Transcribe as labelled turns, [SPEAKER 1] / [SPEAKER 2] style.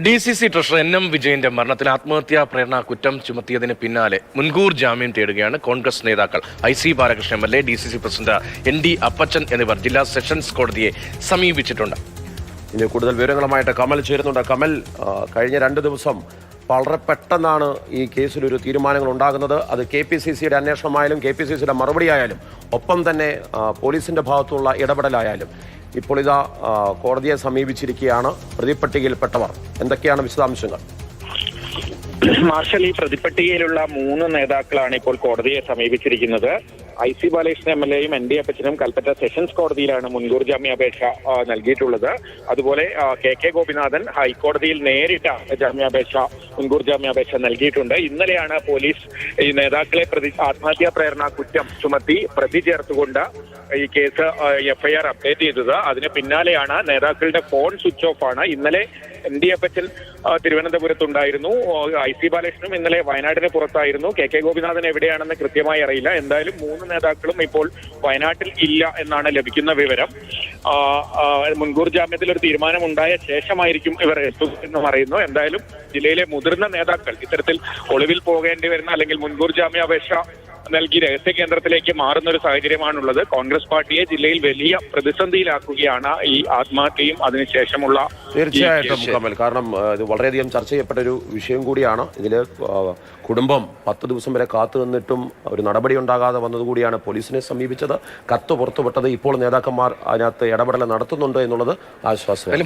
[SPEAKER 1] DCC treasurer NM വിജയന്റെ മരണത്തിൽ ആത്മഹത്യാ പ്രേരണ കുറ്റം ചുമത്തിയതിന് പിന്നാലെ മുൻകൂർ ജാമ്യം തേടുകയാണ് കോൺഗ്രസ് നേതാക്കൾ. IC Balakrishnan MLA, DCC president ND അപ്പച്ചൻ എന്നിവർ ജില്ലാ സെഷൻസ് കോടതിയെ സമീപിച്ചിട്ടുണ്ട്.
[SPEAKER 2] ഇനി കൂടുതൽ വിവരങ്ങളുമായിട്ട് കമൽ ചേരുന്നുണ്ട്. കമൽ, കഴിഞ്ഞ 2 ദിവസം വളരെ പെട്ടെന്നാണ് ഈ കേസിലൊരു തീരുമാനങ്ങൾ ഉണ്ടാകുന്നത്. അത് KPCCയുടെ അന്വേഷണമായാലും KPCCയുടെ മറുപടി ആയാലും ഒപ്പം തന്നെ പോലീസിന്റെ ഭാഗത്തുള്ള ഇടപെടലായാലും ഇപ്പോൾ ഇതാ കോടതിയെ സമീപിച്ചിരിക്കുകയാണ് പ്രതിപട്ടികയിൽപ്പെട്ടവർ. എന്തൊക്കെയാണ് വിശദാംശങ്ങൾ?
[SPEAKER 3] മാർഷൽ, ഈ പ്രതിപട്ടികയിലുള്ള 3 നേതാക്കളാണ് ഇപ്പോൾ കോടതിയെ സമീപിച്ചിരിക്കുന്നത്. IC ബാലകൃഷ്ണൻ MLAയും ND അപ്പച്ചനും കൽപ്പറ്റ സെഷൻസ് കോടതിയിലാണ് മുൻകൂർ ജാമ്യാപേക്ഷ നൽകിയിട്ടുള്ളത്. അതുപോലെ KK ഗോപിനാഥൻ ഹൈക്കോടതിയിൽ നേരിട്ട മുൻകൂർ ജാമ്യാപേക്ഷ നൽകിയിട്ടുണ്ട്. ഇന്നലെയാണ് പോലീസ് ഈ നേതാക്കളെ ആത്മഹത്യാ പ്രേരണ കുറ്റം ചുമത്തി പ്രതി ചേർത്തുകൊണ്ട് ഈ കേസ് FIR അപ്ഡേറ്റ് ചെയ്തത്. അതിന് പിന്നാലെയാണ് നേതാക്കളുടെ ഫോൺ സ്വിച്ച് ഓഫ് ആണ്. ഇന്നലെ ND അപ്പച്ചൻ തിരുവനന്തപുരത്തുണ്ടായിരുന്നു. IC ബാലകൃഷ്ണനും ഇന്നലെ വയനാടിന് പുറത്തായിരുന്നു. KK ഗോപിനാഥൻ എവിടെയാണെന്ന് കൃത്യമായി അറിയില്ല. എന്തായാലും 3 നേതാക്കളും ഇപ്പോൾ വയനാട്ടിൽ ഇല്ല എന്നാണ് ലഭിക്കുന്ന വിവരം. മുൻകൂർ ജാമ്യത്തിൽ ഒരു തീരുമാനം ഉണ്ടായ ശേഷമായിരിക്കും ഇവർ എത്തുമെന്നും അറിയുന്നു. എന്തായാലും ജില്ലയിലെ മുതിർന്ന നേതാക്കൾ ഇത്തരത്തിൽ ഒളിവിൽ പോകേണ്ടി വരുന്ന അല്ലെങ്കിൽ മുൻകൂർ ജാമ്യാപേക്ഷ നൽകി രഹസ്യ കേന്ദ്രത്തിലേക്ക് മാറുന്ന ഒരു സാഹചര്യമാണുള്ളത്. കോൺഗ്രസ് പാർട്ടിയെ ജില്ലയിൽ വലിയ പ്രതിസന്ധിയിലാക്കുകയാണ് ഈ ആത്മഹത്യയും അതിനുശേഷമുള്ള.
[SPEAKER 2] തീർച്ചയായിട്ടും കമൽ, കാരണം ഇത് വളരെയധികം ചർച്ച ചെയ്യപ്പെട്ട ഒരു വിഷയം കൂടിയാണ്. ഇതിൽ കുടുംബം 10 ദിവസം വരെ കാത്തു നിന്നിട്ടും ഒരു നടപടി ഉണ്ടാകാതെ വന്നതുകൂടിയാണ് പോലീസിനെ സമീപിച്ചത്. കത്ത് പുറത്തുവിട്ടത്. ഇപ്പോൾ നേതാക്കന്മാർ അതിനകത്ത് ഇടപെടൽ നടത്തുന്നുണ്ട് എന്നുള്ളത് ആശ്വാസം.